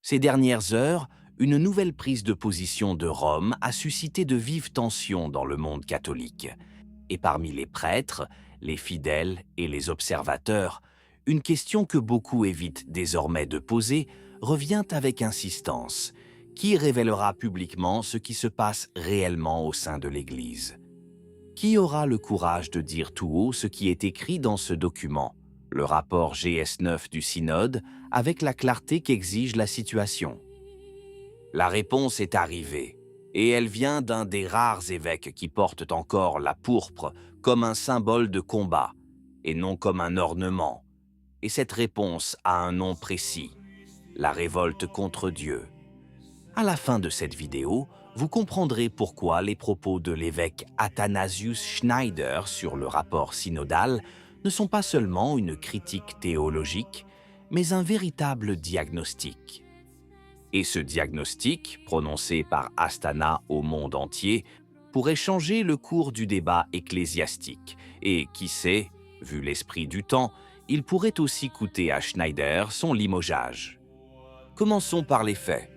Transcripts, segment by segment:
Ces dernières heures, une nouvelle prise de position de Rome a suscité de vives tensions dans le monde catholique. Et parmi les prêtres, les fidèles et les observateurs, une question que beaucoup évitent désormais de poser revient avec insistance. Qui révélera publiquement ce qui se passe réellement au sein de l'Église? Qui aura le courage de dire tout haut ce qui est écrit dans ce document, le rapport GS9 du Synode, avec la clarté qu'exige la situation? La réponse est arrivée, et elle vient d'un des rares évêques qui portent encore la pourpre comme un symbole de combat, et non comme un ornement. Et cette réponse a un nom précis, la révolte contre Dieu. À la fin de cette vidéo, vous comprendrez pourquoi les propos de l'évêque Athanasius Schneider sur le rapport synodal ne sont pas seulement une critique théologique, mais un véritable diagnostic. Et ce diagnostic, prononcé par Astana au monde entier, pourrait changer le cours du débat ecclésiastique. Et qui sait, vu l'esprit du temps, il pourrait aussi coûter à Schneider son limogeage. Commençons par les faits.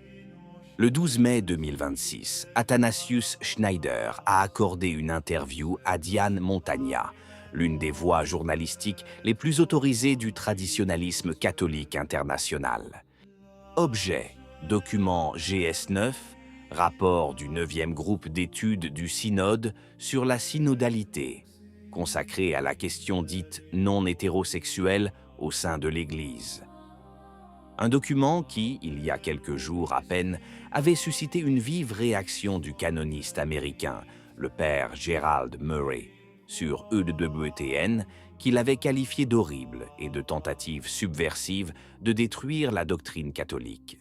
Le 12 mai 2026, Athanasius Schneider a accordé une interview à Diane Montagna, l'une des voix journalistiques les plus autorisées du traditionalisme catholique international. Objet: document GS9, rapport du 9e groupe d'études du Synode sur la synodalité, consacré à la question dite non hétérosexuelle au sein de l'Église. Un document qui, il y a quelques jours à peine, avait suscité une vive réaction du canoniste américain, le père Gerald Murray, sur EWTN, qu'il avait qualifié d'horrible et de tentative subversive de détruire la doctrine catholique.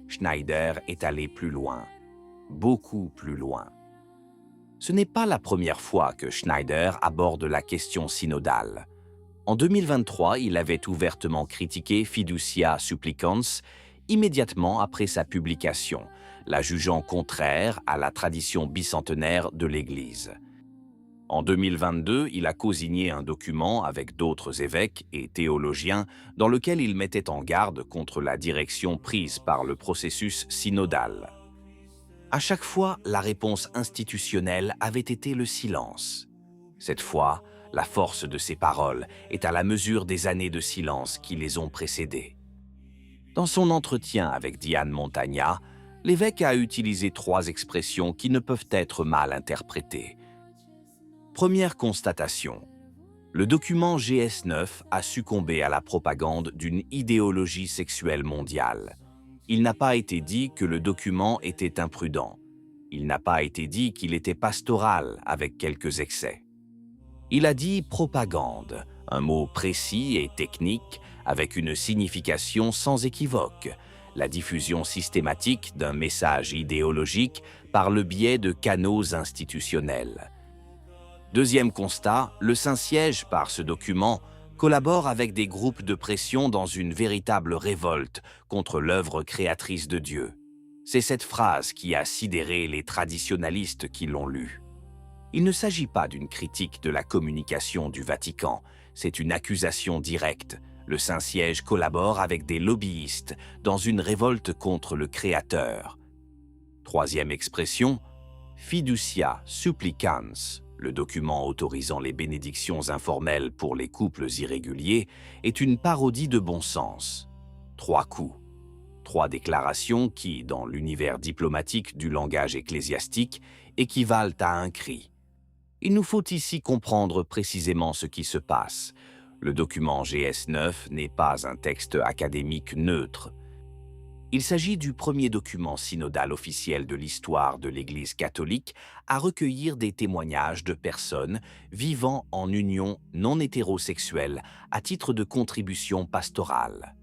Schneider est allé plus loin, beaucoup plus loin. Ce n'est pas la première fois que Schneider aborde la question synodale. En 2023, il avait ouvertement critiqué Fiducia Supplicans immédiatement après sa publication, la jugeant contraire à la tradition bicentenaire de l'Église. En 2022, il a cosigné un document avec d'autres évêques et théologiens dans lequel il mettait en garde contre la direction prise par le processus synodal. À chaque fois, la réponse institutionnelle avait été le silence. Cette fois, la force de ses paroles est à la mesure des années de silence qui les ont précédées. Dans son entretien avec Diane Montagna, l'évêque a utilisé 3 expressions qui ne peuvent être mal interprétées. Première constatation. Le document GS9 a succombé à la propagande d'une idéologie sexuelle mondiale. Il n'a pas été dit que le document était imprudent. Il n'a pas été dit qu'il était pastoral avec quelques excès. Il a dit propagande, un mot précis et technique avec une signification sans équivoque, la diffusion systématique d'un message idéologique par le biais de canaux institutionnels. Deuxième constat, le Saint-Siège, par ce document, collabore avec des groupes de pression dans une véritable révolte contre l'œuvre créatrice de Dieu. C'est cette phrase qui a sidéré les traditionalistes qui l'ont lue. Il ne s'agit pas d'une critique de la communication du Vatican, c'est une accusation directe. Le Saint-Siège collabore avec des lobbyistes dans une révolte contre le Créateur. Troisième expression, Fiducia Supplicans, le document autorisant les bénédictions informelles pour les couples irréguliers, est une parodie de bon sens. 3 coups. 3 déclarations qui, dans l'univers diplomatique du langage ecclésiastique, équivalent à un cri. Il nous faut ici comprendre précisément ce qui se passe. Le document GS9 n'est pas un texte académique neutre. Il s'agit du premier document synodal officiel de l'histoire de l'Église catholique à recueillir des témoignages de personnes vivant en union non hétérosexuelle à titre de contribution pastorale.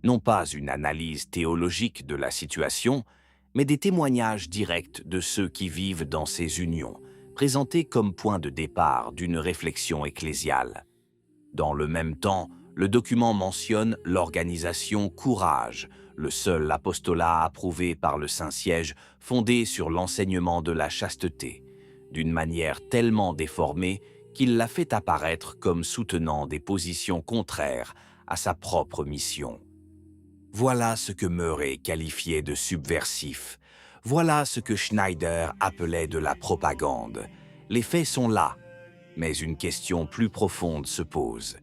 Non pas une analyse théologique de la situation, mais des témoignages directs de ceux qui vivent dans ces unions, présentés comme point de départ d'une réflexion ecclésiale. Dans le même temps, le document mentionne l'organisation Courage, le seul apostolat approuvé par le Saint-Siège fondé sur l'enseignement de la chasteté, d'une manière tellement déformée qu'il l'a fait apparaître comme soutenant des positions contraires à sa propre mission. Voilà ce que Murray qualifiait de subversif. Voilà ce que Schneider appelait de la propagande. Les faits sont là, mais une question plus profonde se pose.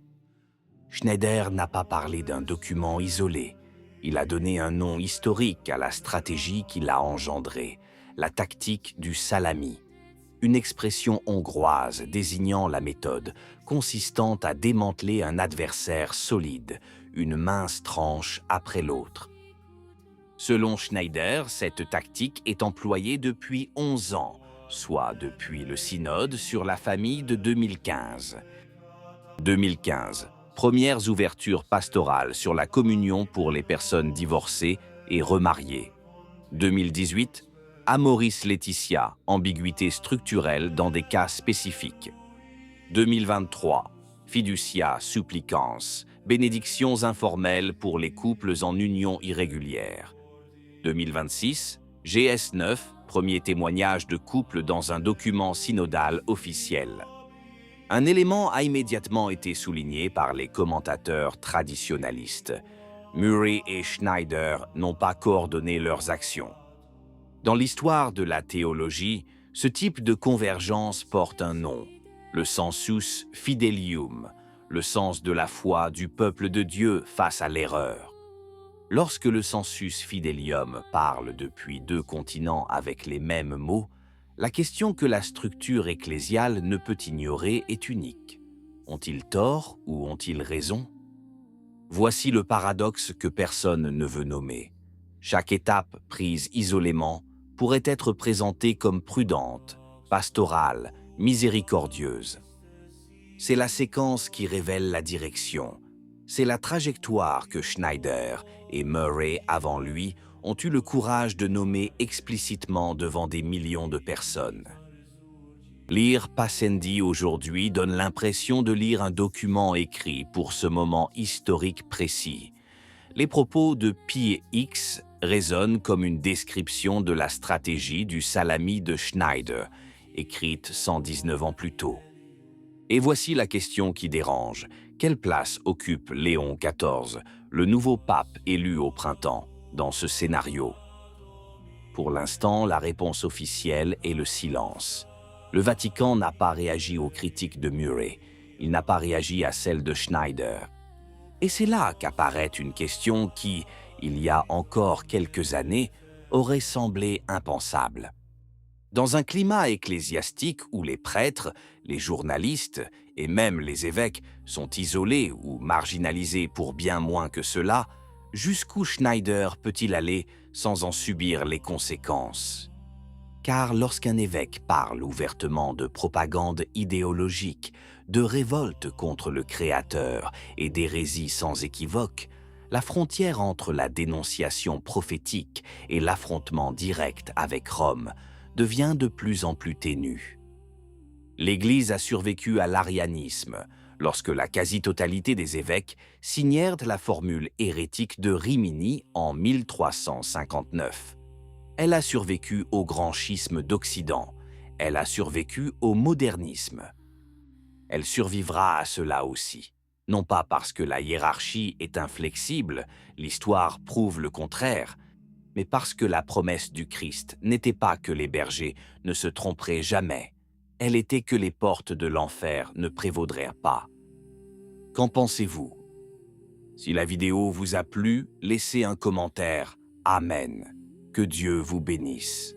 Schneider n'a pas parlé d'un document isolé. Il a donné un nom historique à la stratégie qui l'a engendrée, la tactique du salami, une expression hongroise désignant la méthode consistant à démanteler un adversaire solide, une mince tranche après l'autre. Selon Schneider, cette tactique est employée depuis 11 ans, soit depuis le synode sur la famille de 2015. 2015, premières ouvertures pastorales sur la communion pour les personnes divorcées et remariées. 2018, Amoris Laetitia, ambiguïté structurelle dans des cas spécifiques. 2023, Fiducia supplicans, bénédictions informelles pour les couples en union irrégulière. 2026, GS9, premier témoignage de couple dans un document synodal officiel. Un élément a immédiatement été souligné par les commentateurs traditionalistes. Murray et Schneider n'ont pas coordonné leurs actions. Dans l'histoire de la théologie, ce type de convergence porte un nom, le sensus fidelium, le sens de la foi du peuple de Dieu face à l'erreur. Lorsque le sensus fidelium parle depuis 2 continents avec les mêmes mots, la question que la structure ecclésiale ne peut ignorer est unique. Ont-ils tort ou ont-ils raison? Voici le paradoxe que personne ne veut nommer. Chaque étape prise isolément pourrait être présentée comme prudente, pastorale, miséricordieuse. C'est la séquence qui révèle la direction. C'est la trajectoire que Schneider et Murray avant lui ont eu le courage de nommer explicitement devant des millions de personnes. Lire Passendi aujourd'hui donne l'impression de lire un document écrit pour ce moment historique précis. Les propos de Pi X résonnent comme une description de la stratégie du salami de Schneider, écrite 119 ans plus tôt. Et voici la question qui dérange. Quelle place occupe Léon XIV, le nouveau pape élu au printemps, dans ce scénario? Pour l'instant, la réponse officielle est le silence. Le Vatican n'a pas réagi aux critiques de Murray. Il n'a pas réagi à celles de Schneider. Et c'est là qu'apparaît une question qui, il y a encore quelques années, aurait semblé impensable. Dans un climat ecclésiastique où les prêtres, les journalistes et même les évêques sont isolés ou marginalisés pour bien moins que cela, jusqu'où Schneider peut-il aller sans en subir les conséquences? Car lorsqu'un évêque parle ouvertement de propagande idéologique, de révolte contre le Créateur et d'hérésie sans équivoque, la frontière entre la dénonciation prophétique et l'affrontement direct avec Rome devient de plus en plus ténue. L'Église a survécu à l'arianisme, lorsque la quasi-totalité des évêques signèrent la formule hérétique de Rimini en 1359. Elle a survécu au grand schisme d'Occident, elle a survécu au modernisme. Elle survivra à cela aussi, non pas parce que la hiérarchie est inflexible, l'histoire prouve le contraire, mais parce que la promesse du Christ n'était pas que les bergers ne se tromperaient jamais, elle était que les portes de l'enfer ne prévaudraient pas. Qu'en pensez-vous? Si la vidéo vous a plu, laissez un commentaire. Amen. Que Dieu vous bénisse.